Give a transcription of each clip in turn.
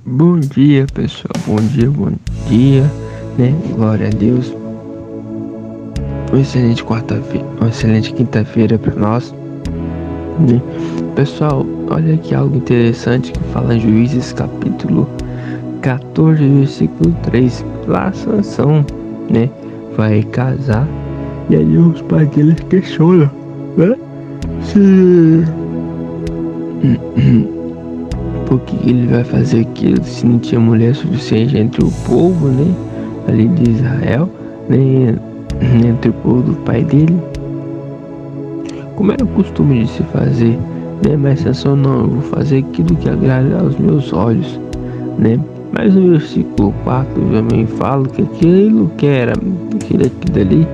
Bom dia, pessoal. Bom dia, né? Glória a Deus. Uma excelente quarta-feira, uma excelente quinta-feira para nós, né? Pessoal, olha aqui algo interessante que fala em Juízes capítulo 14, versículo 3. Lá Sansão, né, vai casar e aí os pais dele questionam, né? Se por que ele vai fazer aquilo se não tinha mulher suficiente entre o povo, né, ali de Israel, né, entre o povo do pai dele, como era o costume de se fazer, né? Mas Sansão não, eu vou fazer aquilo que agrada aos meus olhos, né? Mas no versículo 4 também fala que aquilo dali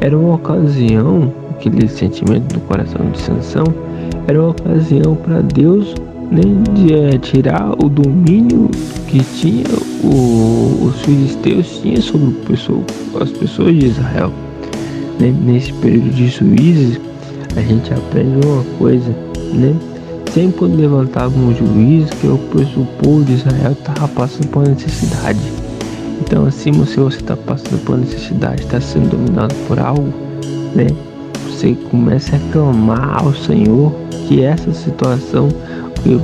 era uma ocasião, aquele sentimento do coração de Sansão era uma ocasião para Deus, né, de tirar o domínio que tinha os filisteus tinham sobre as pessoas de Israel, né? Nesse período de juízes a gente aprende uma coisa, né? Sempre quando levantava um juiz, que o povo de Israel estava passando por necessidade. Então, assim, se você está passando por necessidade, está sendo dominado por algo, né? Você começa a clamar ao Senhor que essa situação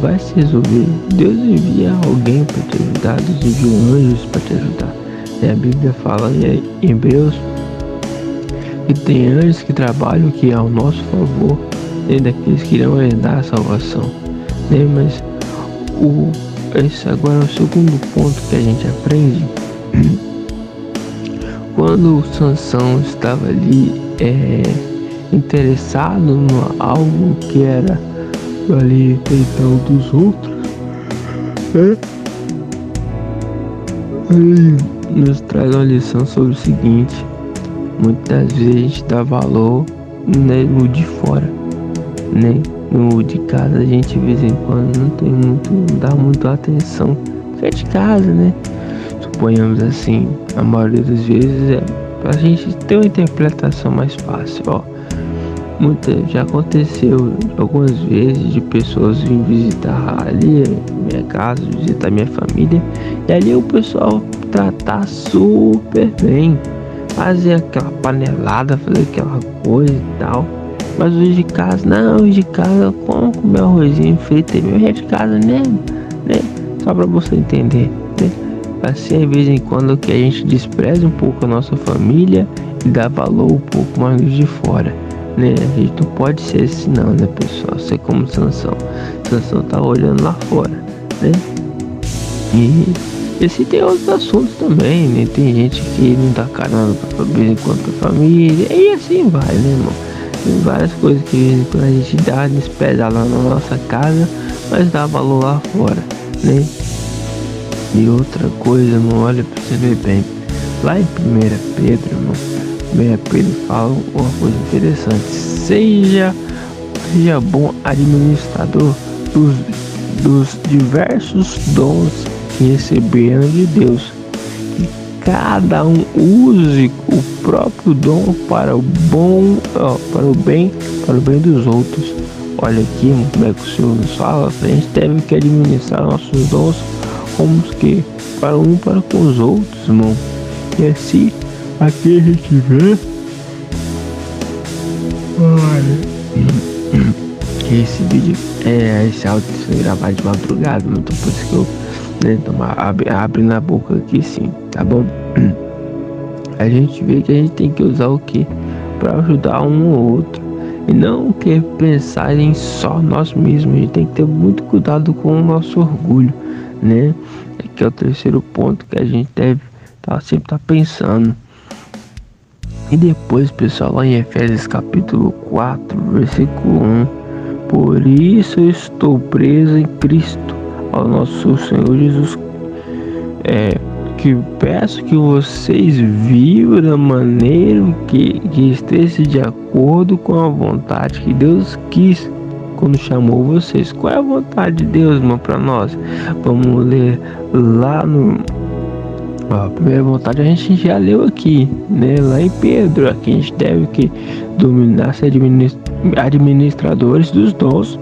vai se resolver. Deus envia alguém para te ajudar, Deus envia anjos para te ajudar. A Bíblia fala em Hebreus que tem anjos que trabalham que é ao nosso favor, né, daqueles que irão herdar a salvação, né? Mas esse agora é o segundo ponto que a gente aprende. Quando o Sansão estava ali interessado em algo que era ali tentando dos outros, né? Ele nos traz uma lição sobre o seguinte: muitas vezes a gente dá valor, né, no de fora, né? No de casa a gente de vez em quando não dá muito atenção, porque é de casa, né? Suponhamos assim, a maioria das vezes é pra gente ter uma interpretação mais fácil, ó. Já aconteceu algumas vezes de pessoas virem visitar ali minha casa, visitar minha família, e ali o pessoal tratar super bem, fazer aquela panelada, fazer aquela coisa e tal. Mas hoje de casa, não, hoje de casa, como comer arrozinho feito mesmo, é de casa mesmo, né? Só pra você entender, né? Assim, de vez em quando que a gente despreza um pouco a nossa família e dá valor um pouco mais de fora, né? A gente não pode ser assim não, né, pessoal? Ser como Sansão tá olhando lá fora, né? E assim tem outros assuntos também, né? Tem gente que não dá caramba pra vez em quando pra família, e assim vai, né, irmão? Tem várias coisas que de vez em quando a gente dá, despreza lá na nossa casa, mas dá valor lá fora, né? E outra coisa, irmão, olha pra você ver bem, lá em 1 Pedro, irmão, 1 Pedro fala uma coisa interessante: seja bom administrador dos diversos dons que receberam de Deus, que cada um use o próprio dom para o bem dos outros. Olha aqui, irmão, como é que o Senhor nos fala: a gente deve que administrar nossos dons como que para com os outros, irmão. E assim aqui a gente vê, esse vídeo esse áudio foi gravado de madrugada, então por isso que eu, né, abre na boca aqui, sim, tá bom? A gente vê que a gente tem que usar o que para ajudar um ou outro, e não que pensar em só nós mesmos. A gente tem que ter muito cuidado com o nosso orgulho, né? Que é o terceiro ponto que a gente deve sempre estar pensando. E depois, pessoal, lá em Efésios capítulo 4, versículo 1: por isso eu estou preso em Cristo, ao nosso Senhor Jesus, que peço que vocês vivam da maneira que esteja de acordo com a vontade que Deus quis quando chamou vocês. Qual é a vontade de Deus, irmão, para nós? Vamos ler lá no... A primeira vontade a gente já leu aqui, né? Lá em Pedro, aqui a gente deve que dominar, ser administradores dos dons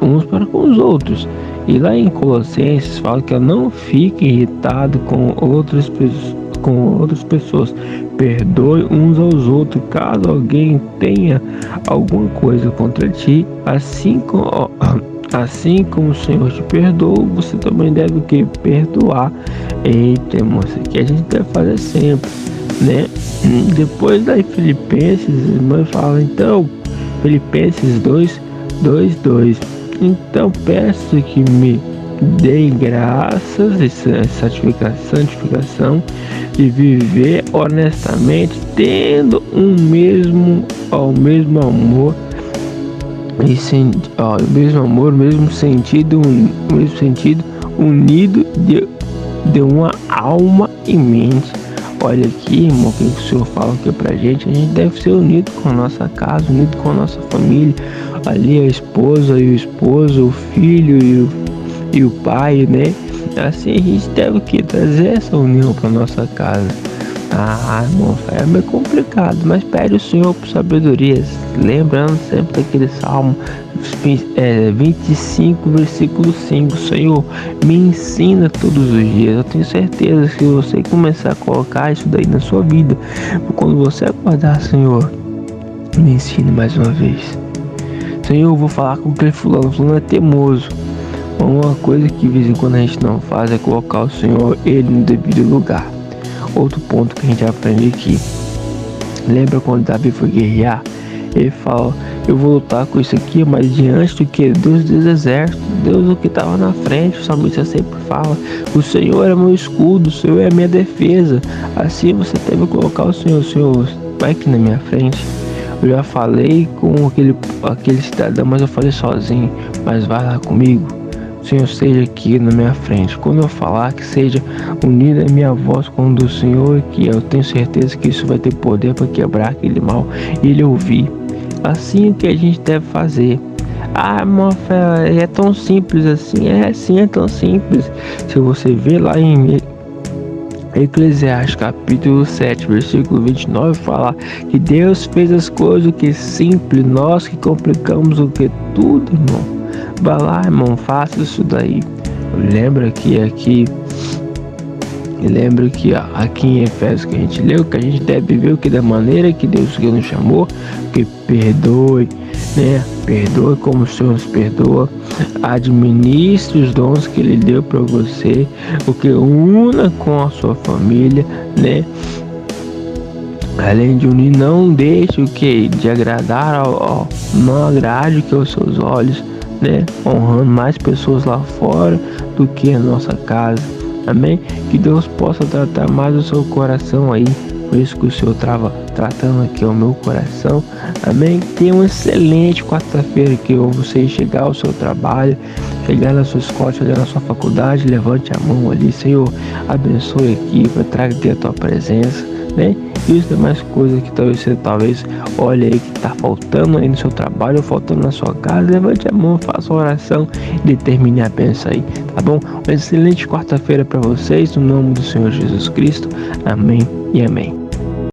uns para com os outros. E lá em Colossenses fala que não fique irritado com outras pessoas, perdoe uns aos outros caso alguém tenha alguma coisa contra ti, assim como o Senhor te perdoou, você também deve o que? Perdoar. Eita, irmão, isso aqui a gente deve fazer sempre, né? Depois da Filipenses, irmão, fala então, Filipenses 2:2. Então peço que me dê graças e santificação de viver honestamente, tendo o mesmo amor o mesmo sentido, unido de uma alma e mente. Olha aqui, irmão, o que o Senhor fala aqui pra gente? A gente deve ser unido com a nossa casa, unido com a nossa família. Ali a esposa e o esposo, o filho e o pai, né? Assim a gente deve o que? Trazer essa união pra nossa casa. Irmão, é meio complicado, mas pede o Senhor por sabedoria, lembrando sempre daquele Salmo 25, versículo 5. Senhor, me ensina todos os dias. Eu tenho certeza que se você começar a colocar isso daí na sua vida, quando você acordar, Senhor, me ensine mais uma vez. Senhor, eu vou falar com aquele fulano é teimoso. Uma coisa que de vez em quando a gente não faz é colocar o Senhor, ele no devido lugar. Outro ponto que a gente aprende aqui. Lembra quando Davi foi guerrear? Ele fala, eu vou lutar com isso aqui, mas diante do que? Deus dos exércitos, Deus o que estava na frente. O salmista sempre fala, o Senhor é meu escudo, o Senhor é a minha defesa. Assim você deve colocar o Senhor, vai aqui na minha frente. Eu já falei com aquele cidadão, mas eu falei sozinho, mas vai lá comigo. Senhor, seja aqui na minha frente. Quando eu falar, que seja unida a minha voz com o do Senhor, que eu tenho certeza que isso vai ter poder para quebrar aquele mal e ele ouvir. Assim que a gente deve fazer. Irmão, é tão simples assim. É tão simples. Se você ver lá em Eclesiastes capítulo 7, versículo 29, fala que Deus fez as coisas que é simples, nós que complicamos o que tudo, irmão. Vai lá, irmão, faça isso daí. Lembra que aqui em Efésios que a gente leu, que a gente deve viver o que da maneira que Deus nos chamou, que perdoe, né? Perdoe como o Senhor nos perdoa. Administre os dons que Ele deu para você, o que una com a sua família, né? Além de unir, não deixe o que de agradar não agrade o que aos seus olhos, né? Honrando mais pessoas lá fora do que a nossa casa. Amém? Que Deus possa tratar mais o seu coração aí. Por isso que o Senhor estava tratando aqui o meu coração. Amém? Tenha uma excelente quarta-feira, que você chegar ao seu trabalho, chegar na sua escola, chegar na sua faculdade, levante a mão ali, Senhor, abençoe aqui, traga aqui a tua presença, né? E as demais coisas que você olhe aí que está faltando aí no seu trabalho ou faltando na sua casa, levante a mão, faça uma oração e determine a bênção aí, tá bom? Uma excelente quarta-feira para vocês, no nome do Senhor Jesus Cristo. Amém e amém.